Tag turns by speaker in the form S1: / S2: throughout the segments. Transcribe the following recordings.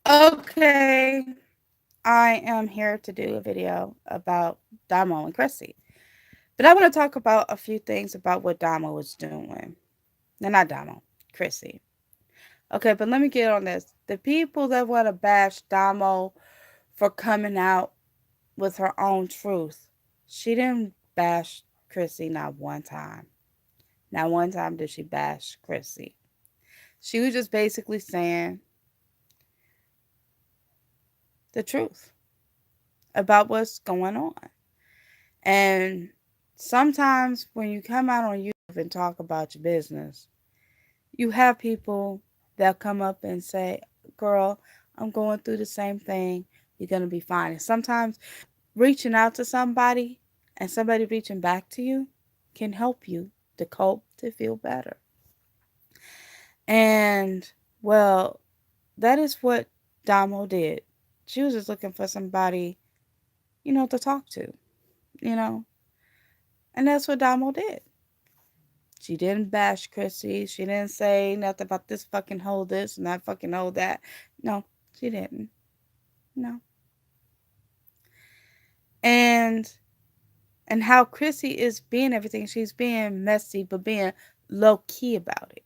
S1: Okay, I am here to do a video about Domo and Chrissy. But I want to talk about a few things about what Domo is doing. No, not Domo, Chrissy. Okay, but let me get on this. The people that want to bash Domo for coming out with her own truth, she didn't bash Chrissy not one time. Not one time did she bash Chrissy. She was just basically saying the truth about what's going on. And sometimes when you come out on YouTube and talk about your business, you have people that come up and say, girl, I'm going through the same thing. You're going to be fine. And sometimes reaching out to somebody and somebody reaching back to you can help you to cope, to feel better. And, well, that is what Damo did. She was just looking for somebody, to talk to, you know, and that's what Damo did. She didn't bash Chrissy. She didn't say nothing about this fucking hold this and that fucking hold that. No, she didn't. No. And how Chrissy is being everything. She's being messy, but being low key about it.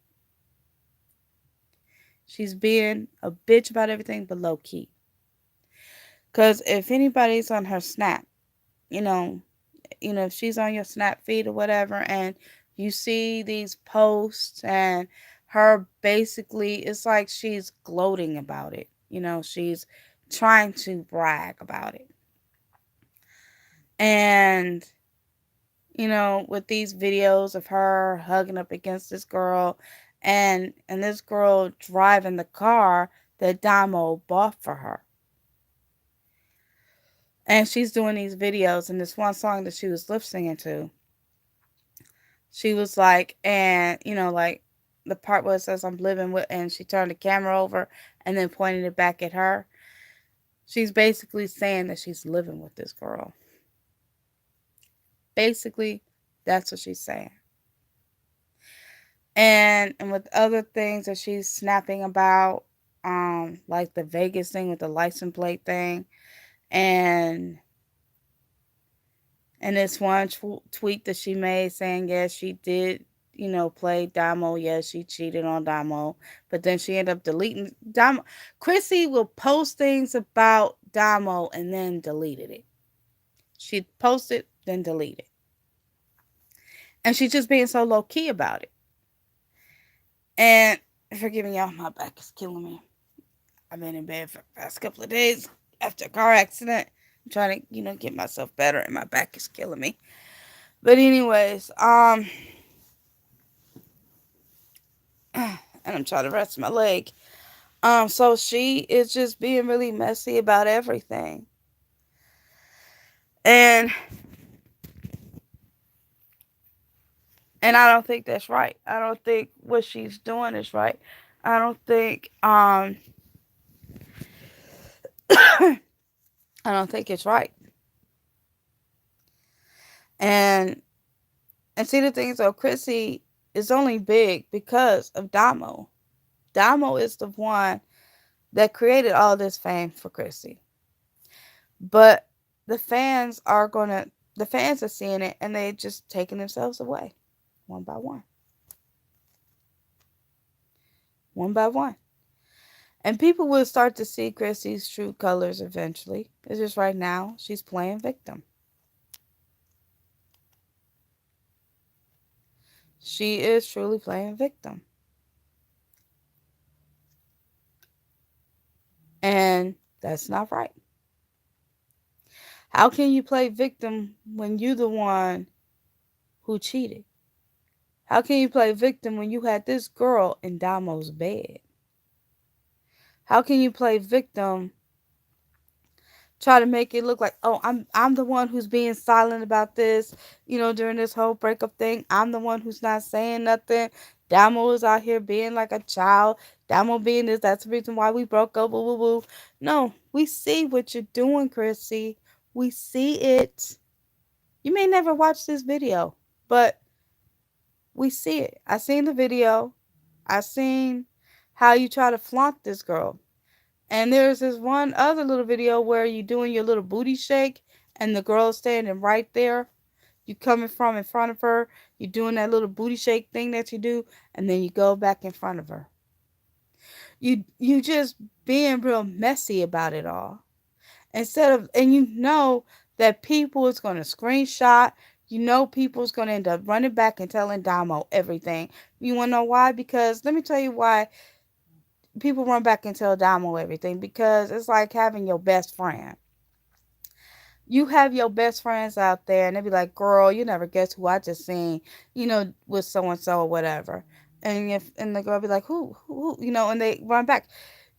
S1: She's being a bitch about everything, but low key. Cause if anybody's on her Snap, you know, if she's on your Snap feed or whatever, and you see these posts and her basically, it's like she's gloating about it. She's trying to brag about it. And, with these videos of her hugging up against this girl and this girl driving the car that Damo bought for her. And she's doing these videos, and this one song that she was lip singing to, she was like, and like the part where it says I'm living with, and she turned the camera over and then pointed it back at her. She's basically saying that she's living with this girl. Basically, that's what she's saying. And with other things that she's snapping about, like the Vegas thing with the license plate thing, and this one tweet that she made saying, yes, she did, play Domo. Yes, she cheated on Domo. But then she ended up deleting Domo. Chrissy will post things about Domo and then deleted it. She'd post it, then delete it. And she's just being so low key about it. And forgive me, y'all, my back is killing me. I've been in bed for the past couple of days after a car accident. I'm trying to, get myself better, and my back is killing me. But anyways, and I'm trying to rest my leg. So she is just being really messy about everything. And I don't think that's right. I don't think what she's doing is right. I don't think I don't think it's right. And see, the thing is, though, Chrissy is only big because of Damo. Damo is the one that created all this fame for Chrissy. But the fans are seeing it, and they just taking themselves away one by one. One by one. And people will start to see Chrissy's true colors eventually. It's just right now she's playing victim. She is truly playing victim. And that's not right. How can you play victim when you the one who cheated? How can you play victim when you had this girl in Damo's bed? How can you play victim, try to make it look like, oh, I'm the one who's being silent about this, during this whole breakup thing. I'm the one who's not saying nothing. Damo is out here being like a child. Damo being this, that's the reason why we broke up. Woo, woo, woo. No, we see what you're doing, Chrissy. We see it. You may never watch this video, but we see it. I seen the video. I seen how you try to flaunt this girl. And there's this one other little video where you doing your little booty shake and the girl's standing right there. You coming from in front of her, you doing that little booty shake thing that you do, and then you go back in front of her. You just being real messy about it all. Instead of, and you know that people is going to screenshot, you know people is going to end up running back and telling Domo everything. You want to know why? Because let me tell you why people run back and tell Domo everything. Because it's like having your best friend. You have your best friends out there and they be like, girl, you never guess who I just seen, with so and so or whatever. And the girl be like, who, and they run back.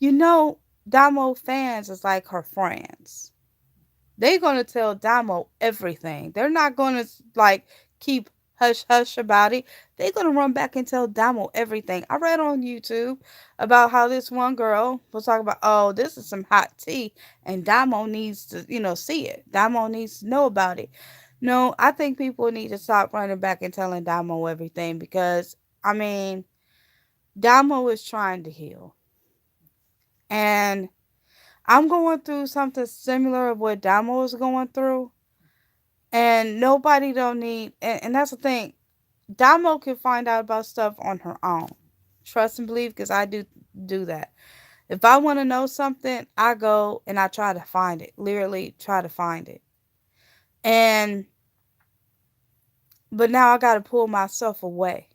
S1: You know, Damo fans is like her friends. They're gonna tell Damo everything. They're not gonna like keep hush hush about it. They're gonna run back and tell Damo everything. I read on YouTube about how this one girl was talking about, oh, this is some hot tea, and Damo needs to, see it. Damo needs to know about it. No, I think people need to stop running back and telling Damo everything because I mean, Damo is trying to heal, and I'm going through something similar of what Damo is going through. And nobody don't need, and that's the thing. Damo can find out about stuff on her own. Trust and believe, because I do that. If I want to know something, I go and I try to find it. Literally try to find it. And but now I gotta pull myself away.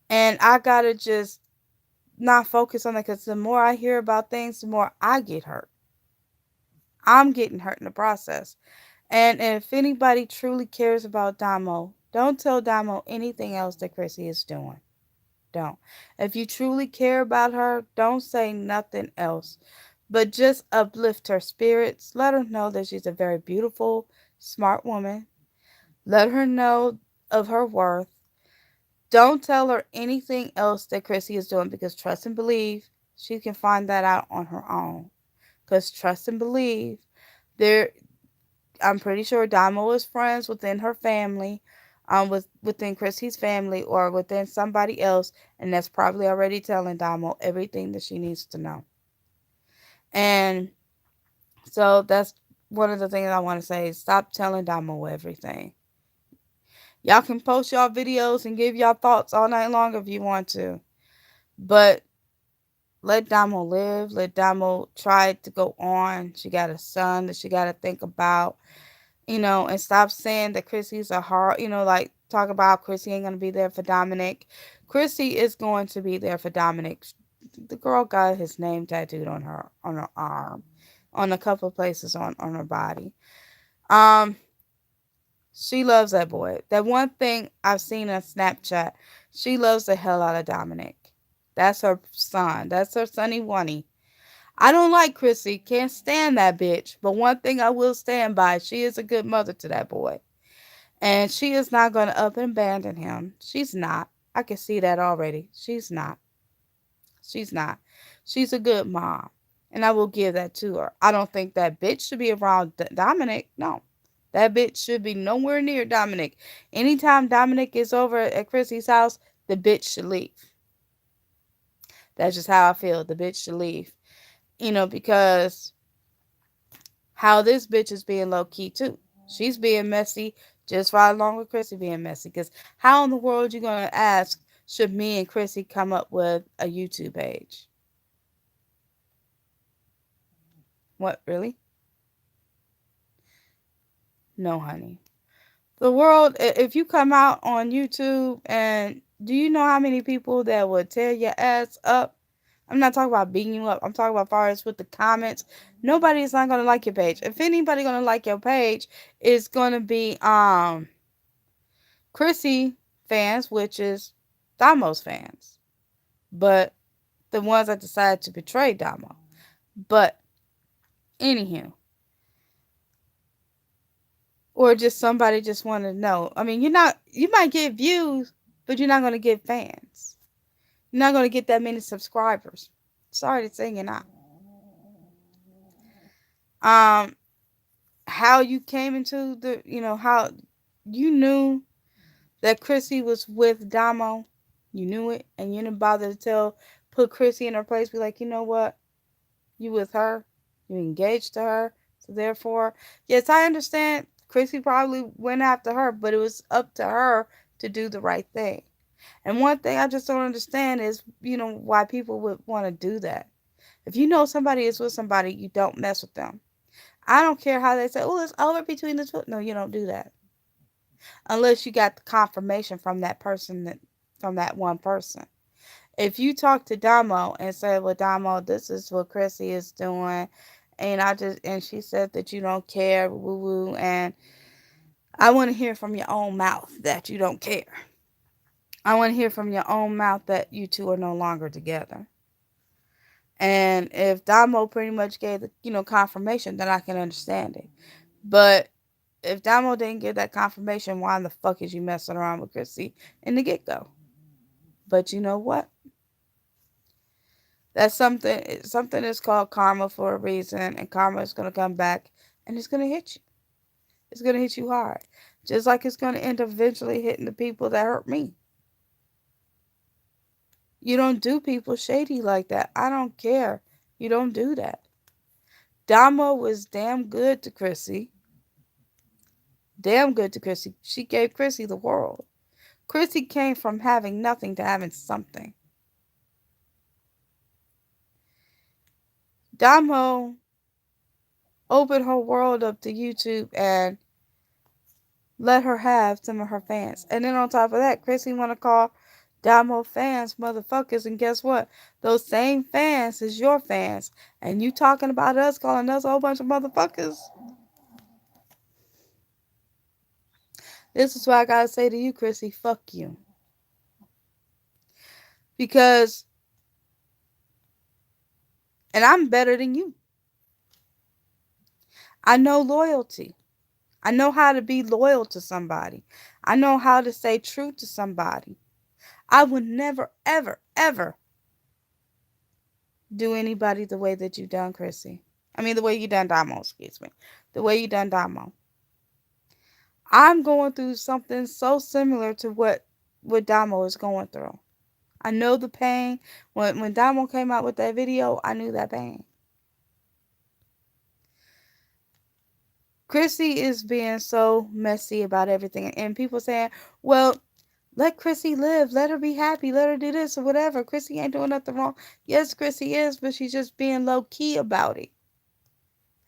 S1: And I gotta just not focus on it because the more I hear about things, the more I get hurt. I'm getting hurt in the process. And if anybody truly cares about Damo, don't tell Damo anything else that Chrissy is doing. Don't. If you truly care about her, don't say nothing else. But just uplift her spirits. Let her know that she's a very beautiful, smart woman. Let her know of her worth. Don't tell her anything else that Chrissy is doing because trust and believe she can find that out on her own. Because trust and believe there I'm pretty sure Damo is friends within her family, within Chrissy's family or within somebody else, and that's probably already telling Damo everything that she needs to know. And so that's one of the things I want to say is stop telling Damo everything. Y'all can post y'all videos and give y'all thoughts all night long if you want to. But let Damo live. Let Damo try to go on. She got a son that she got to think about. And stop saying that Chrissy's a hard, like talk about Chrissy ain't gonna be there for Dominic. Chrissy is going to be there for Dominic. The girl got his name tattooed on her arm, on a couple of places on her body. Um, she loves that boy. That one thing I've seen on Snapchat, she loves the hell out of Dominic. That's her son. That's her sonny oney. I don't like Chrissy. Can't stand that bitch. But one thing I will stand by, she is a good mother to that boy. And she is not going to up and abandon him. She's not. I can see that already. She's not. She's not. She's a good mom. And I will give that to her. I don't think that bitch should be around Dominic. No. That bitch should be nowhere near Dominic. Anytime Dominic is over at Chrissy's house, the bitch should leave. That's just how I feel. The bitch should leave. Because how this bitch is being low key too. She's being messy just right along with Chrissy being messy. Because how in the world you gonna ask should me and Chrissy come up with a YouTube page? What, really? No, honey. The world, if you come out on YouTube and do you know how many people that would tear your ass up? I'm not talking about beating you up. I'm talking about far as with the comments. Nobody's not gonna like your page. If anybody gonna like your page, it's gonna be Chrissy fans, which is Damo's fans. But the ones that decided to betray Damo. But anywho, or just somebody just want to know. I mean, you might get views, but you're not gonna get fans. You're not gonna get that many subscribers. Sorry to say you're not. Um, how you came into how you knew that Chrissy was with Damo. You knew it, and you didn't bother to put Chrissy in her place. Be like, you know what? You with her. You engaged to her. So therefore, yes, I understand Chrissy probably went after her, but it was up to her to do the right thing. And one thing I just don't understand is, why people would want to do that. If you know somebody is with somebody, you don't mess with them. I don't care how they say, oh, it's over between the two. No, you don't do that. Unless you got the confirmation from that person, from that one person. If you talk to Domo and say, well, Domo, this is what Chrissy is doing, and she said that you don't care, woo woo, and I want to hear from your own mouth that you don't care. I want to hear from your own mouth that you two are no longer together. And if Damo pretty much gave the, confirmation, then I can understand it. But if Damo didn't give that confirmation, why in the fuck is you messing around with Chrissy in the get go? But you know what? That's something is called karma for a reason, and karma is gonna come back and it's gonna hit you. It's gonna hit you hard. Just like it's gonna end up eventually hitting the people that hurt me. You don't do people shady like that. I don't care. You don't do that. Damo was damn good to Chrissy. Damn good to Chrissy. She gave Chrissy the world. Chrissy came from having nothing to having something. Damo opened her world up to YouTube and let her have some of her fans. And then on top of that, Chrissy want to call Damo fans motherfuckers. And guess what? Those same fans is your fans. And you talking about us, calling us a whole bunch of motherfuckers. This is what I gotta say to you, Chrissy. Fuck you. Because, and I'm better than you. I know loyalty. I know how to be loyal to somebody. I know how to say true to somebody. I would never, ever, ever do anybody the way that you done, Chrissy. I mean, the way you done Damo, excuse me. The way you done Damo. I'm going through something so similar to what Damo is going through. I know the pain. When Damo came out with that video, I knew that pain. Chrissy is being so messy about everything. And people saying, well, let Chrissy live. Let her be happy. Let her do this or whatever. Chrissy ain't doing nothing wrong. Yes, Chrissy is, but she's just being low key about it.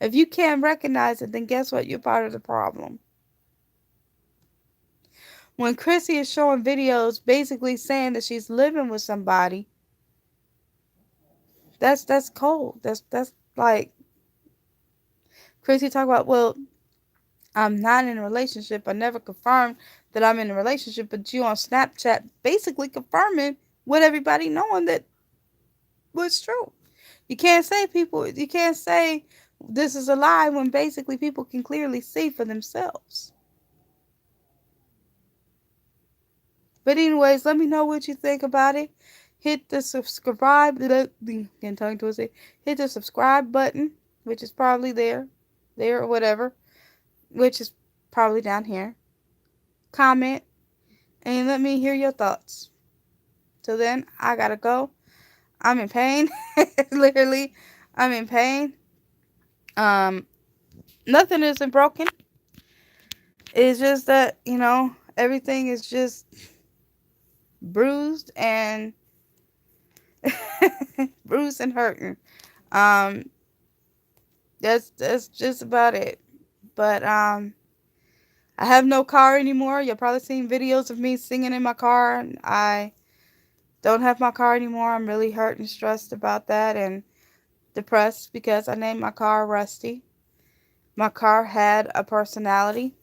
S1: If you can't recognize it, then guess what? You're part of the problem. When Chrissy is showing videos basically saying that she's living with somebody, that's cold. That's like Chrissy talk about, well, I'm not in a relationship. I never confirmed that I'm in a relationship, but you on Snapchat basically confirming what everybody knowing that was true. You can't say this is a lie when basically people can clearly see for themselves. But anyways, let me know what you think about it. Hit the subscribe, getting tongue twisted. Hit the subscribe button, which is probably there or whatever, which is probably down here. Comment, and let me hear your thoughts. Till then, I gotta go. I'm in pain. Literally, I'm in pain. Um, Nothing isn't broken. It's just that, everything is just bruised and bruised and hurting. Um, that's just about it. But I have no car anymore. You'll probably seen videos of me singing in my car. I don't have my car anymore. I'm really hurt and stressed about that and depressed because I named my car Rusty. My car had a personality.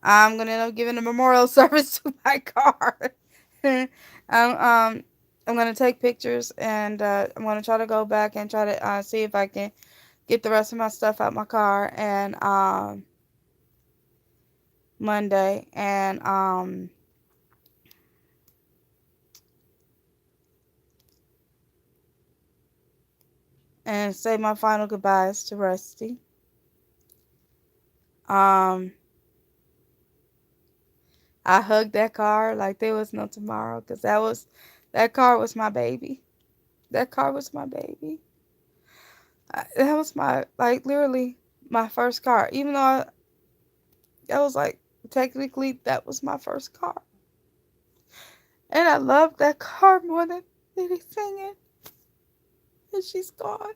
S1: I'm gonna end up giving a memorial service to my car. I'm gonna take pictures and I'm gonna try to go back and try to see if I can get the rest of my stuff out my car and Monday and say my final goodbyes to Rusty. Um, I hugged that car like there was no tomorrow because that car was my baby. That car was my baby. That was my, like, literally my first car. Even though that was like, technically, that was my first car. And I loved that car more than anything. And she's gone.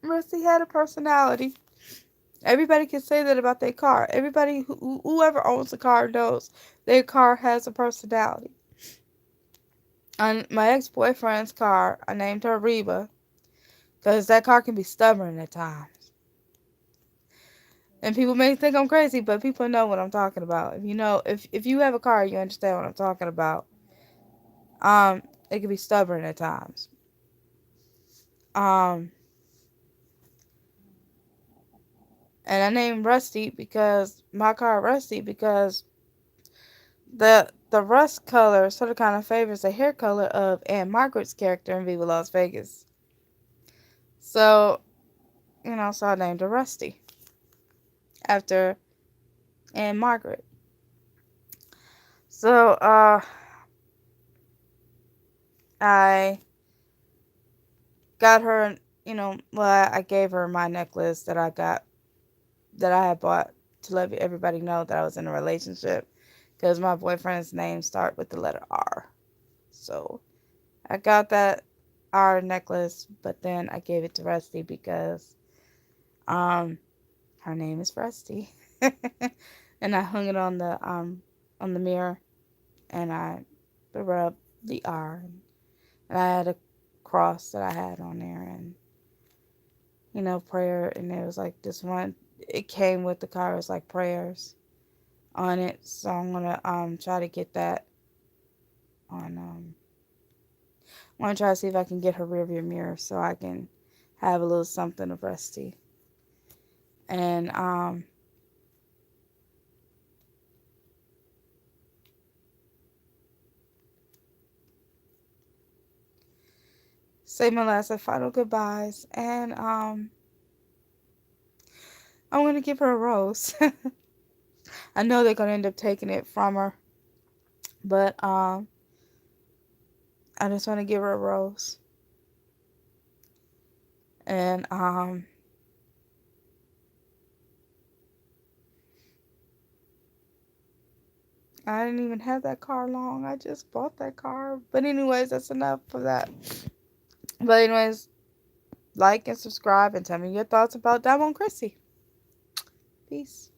S1: Rusty had a personality. Everybody can say that about their car. Everybody, whoever owns a car knows their car has a personality. On my ex-boyfriend's car, I named her Reba because that car can be stubborn at times. And people may think I'm crazy, but people know what I'm talking about. If you know, if you have a car, you understand what I'm talking about. It can be stubborn at times. Um, and I named Rusty because my car Rusty because the rust color sort of kind of favors the hair color of Aunt Margaret's character in Viva Las Vegas. So, so I named her Rusty after Aunt Margaret. So, I got her, I gave her my necklace that I had bought to let everybody know that I was in a relationship because my boyfriend's name starts with the letter R. So, I got that R necklace, but then I gave it to Rusty because her name is Rusty. And I hung it on the mirror, and I rubbed the R, and I had a cross that I had on there, and prayer, and it was like this one. It came with the car. It was like prayers on it, so I'm gonna try to get that on I want to try to see if I can get her rearview mirror so I can have a little something of Rusty. And say my last and final goodbyes. And I'm gonna give her a rose. I know they're gonna end up taking it from her, but I just want to give her a rose. And I didn't even have that car long. I just bought that car. But anyways, that's enough for that. But anyways, like and subscribe and tell me your thoughts about Domo and Chrissy. Peace.